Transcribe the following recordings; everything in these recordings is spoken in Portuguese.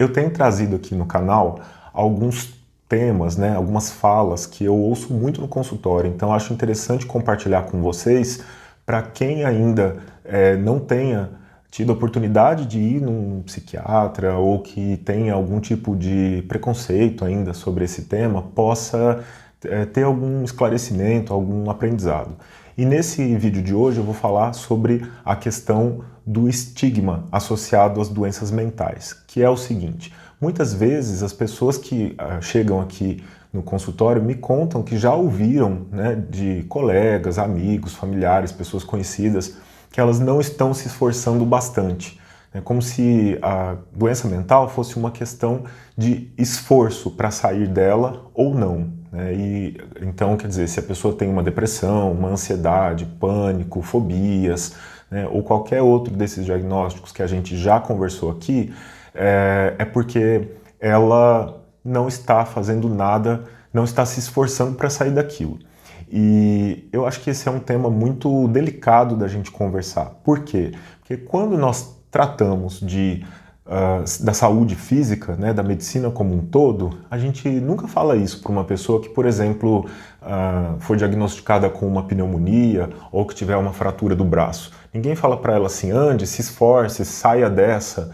Eu tenho trazido aqui no canal alguns temas, né, algumas falas que eu ouço muito no consultório, então acho interessante compartilhar com vocês para quem ainda não tenha tido a oportunidade de ir num psiquiatra ou que tenha algum tipo de preconceito ainda sobre esse tema, possa ter algum esclarecimento, algum aprendizado. E nesse vídeo de hoje eu vou falar sobre a questão do estigma associado às doenças mentais, que é o seguinte: muitas vezes as pessoas que chegam aqui no consultório me contam que já ouviram, né, de colegas, amigos, familiares, pessoas conhecidas, que elas não estão se esforçando bastante. É como se a doença mental fosse uma questão de esforço para sair dela ou não. Então, quer dizer, se a pessoa tem uma depressão, uma ansiedade, pânico, fobias, né, ou qualquer outro desses diagnósticos que a gente já conversou aqui, é porque ela não está fazendo nada, não está se esforçando para sair daquilo. E eu acho que esse é um tema muito delicado da gente conversar. Por quê? Porque quando nós tratamos da saúde física, né, da medicina como um todo, a gente nunca fala isso para uma pessoa que, por exemplo, foi diagnosticada com uma pneumonia ou que tiver uma fratura do braço. Ninguém fala para ela assim: ande, se esforce, saia dessa.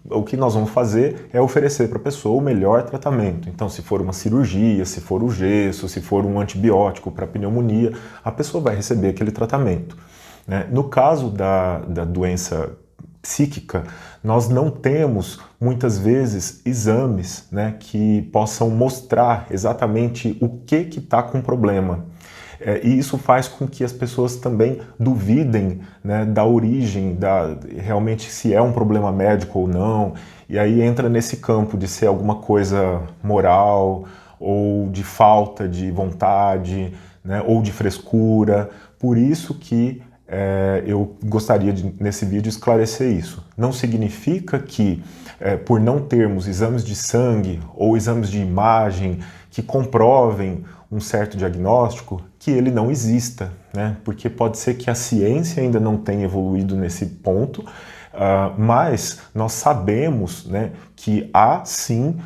O que nós vamos fazer é oferecer para a pessoa o melhor tratamento. Então, se for uma cirurgia, se for o gesso, se for um antibiótico para pneumonia, a pessoa vai receber aquele tratamento, né? No caso da doença psíquica, nós não temos muitas vezes exames, né, que possam mostrar exatamente o que está com problema. E isso faz com que as pessoas também duvidem, né, da origem, realmente se é um problema médico ou não, e aí entra nesse campo de ser alguma coisa moral, ou de falta de vontade, né, ou de frescura. Por isso que eu gostaria de, nesse vídeo, esclarecer isso. Não significa que, por não termos exames de sangue ou exames de imagem que comprovem um certo diagnóstico, que ele não exista, né? Porque pode ser que a ciência ainda não tenha evoluído nesse ponto, mas nós sabemos, né, que há sim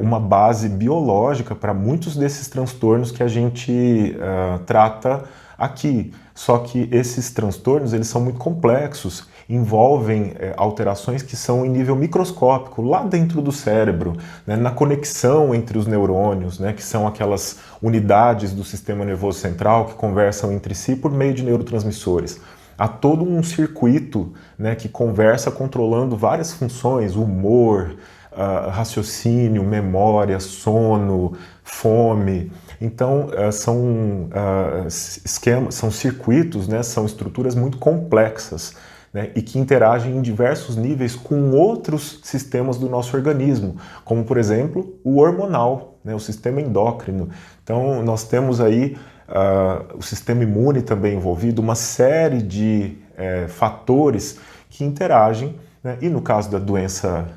uma base biológica para muitos desses transtornos que a gente trata aqui. Só que esses transtornos, eles são muito complexos, envolvem alterações que são em nível microscópico, lá dentro do cérebro, né, na conexão entre os neurônios, né, que são aquelas unidades do sistema nervoso central que conversam entre si por meio de neurotransmissores. Há todo um circuito, né, que conversa controlando várias funções: humor, raciocínio, memória, sono, fome. Então, são circuitos, né, são estruturas muito complexas, né, e que interagem em diversos níveis com outros sistemas do nosso organismo, como, por exemplo, o hormonal, né, o sistema endócrino. Então, nós temos aí o sistema imune também envolvido, uma série de fatores que interagem, né, e no caso da doença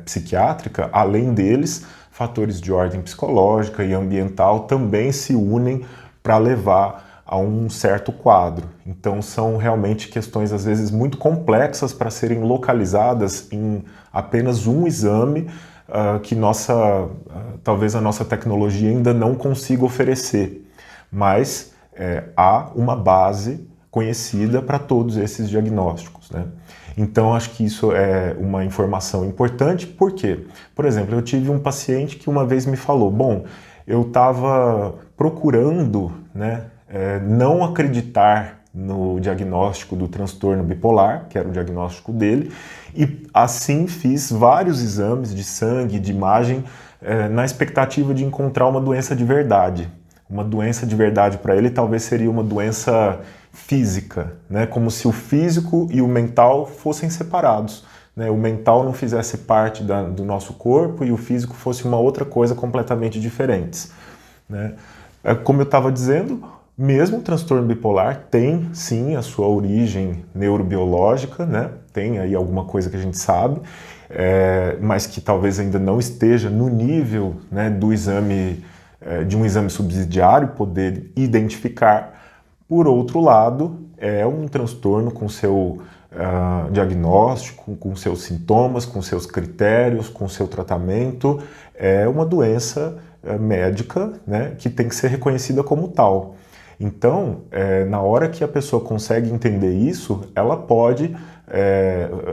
psiquiátrica, além deles, fatores de ordem psicológica e ambiental também se unem para levar a um certo quadro. Então são realmente questões às vezes muito complexas para serem localizadas em apenas um exame que talvez a nossa tecnologia ainda não consiga oferecer. Mas há uma base conhecida para todos esses diagnósticos, né? Então, acho que isso é uma informação importante, porque, por exemplo, eu tive um paciente que uma vez me falou: bom, eu estava procurando, né, não acreditar no diagnóstico do transtorno bipolar, que era o diagnóstico dele, e assim fiz vários exames de sangue, de imagem, na expectativa de encontrar uma doença de verdade. Uma doença de verdade para ele talvez seria uma doença física, né? Como se o físico e o mental fossem separados, né? O mental não fizesse parte do nosso corpo e o físico fosse uma outra coisa completamente diferente, né? Como eu estava dizendo, mesmo o transtorno bipolar tem sim a sua origem neurobiológica, né? Tem aí alguma coisa que a gente sabe, mas que talvez ainda não esteja no nível, né, do exame, de um exame subsidiário poder identificar. Por outro lado, é um transtorno com seu diagnóstico, com seus sintomas, com seus critérios, com seu tratamento. É uma doença médica, né, que tem que ser reconhecida como tal. Então, na hora que a pessoa consegue entender isso, ela pode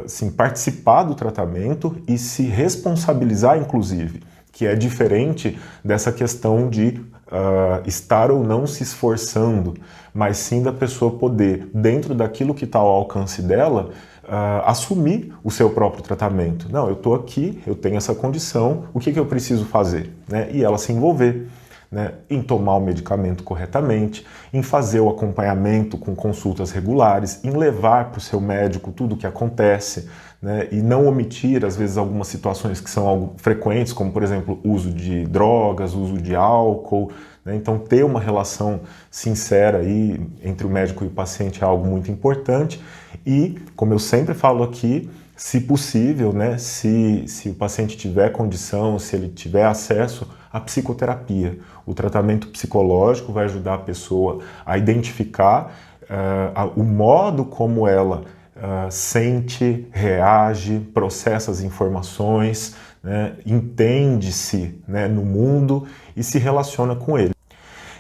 assim, participar do tratamento e se responsabilizar, inclusive, que é diferente dessa questão de estar ou não se esforçando, mas sim da pessoa poder, dentro daquilo que está ao alcance dela, assumir o seu próprio tratamento. Não, eu estou aqui, eu tenho essa condição, o que eu preciso fazer? Né? E ela se envolver, né, em tomar o medicamento corretamente, em fazer o acompanhamento com consultas regulares, em levar para o seu médico tudo o que acontece, né, e não omitir, às vezes, algumas situações que são algo frequentes, como, por exemplo, uso de drogas, uso de álcool, né. Então, ter uma relação sincera aí entre o médico e o paciente é algo muito importante e, como eu sempre falo aqui, se possível, né, se o paciente tiver condição, se ele tiver acesso à psicoterapia. O tratamento psicológico vai ajudar a pessoa a identificar o modo como ela sente, reage, processa as informações, né, entende-se, né, no mundo e se relaciona com ele.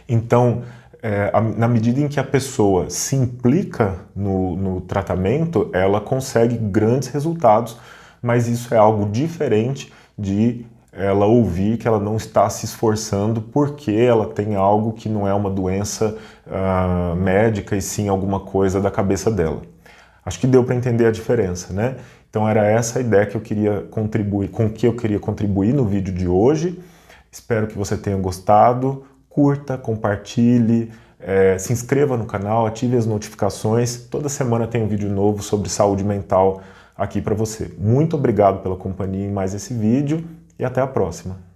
Então, na medida em que a pessoa se implica no tratamento, ela consegue grandes resultados, mas isso é algo diferente de ela ouvir que ela não está se esforçando porque ela tem algo que não é uma doença médica e sim alguma coisa da cabeça dela. Acho que deu para entender a diferença, né? Então era essa a ideia que eu queria contribuir, com que eu queria contribuir no vídeo de hoje. Espero que você tenha gostado. Curta, compartilhe, se inscreva no canal, ative as notificações. Toda semana tem um vídeo novo sobre saúde mental aqui para você. Muito obrigado pela companhia em mais esse vídeo e até a próxima.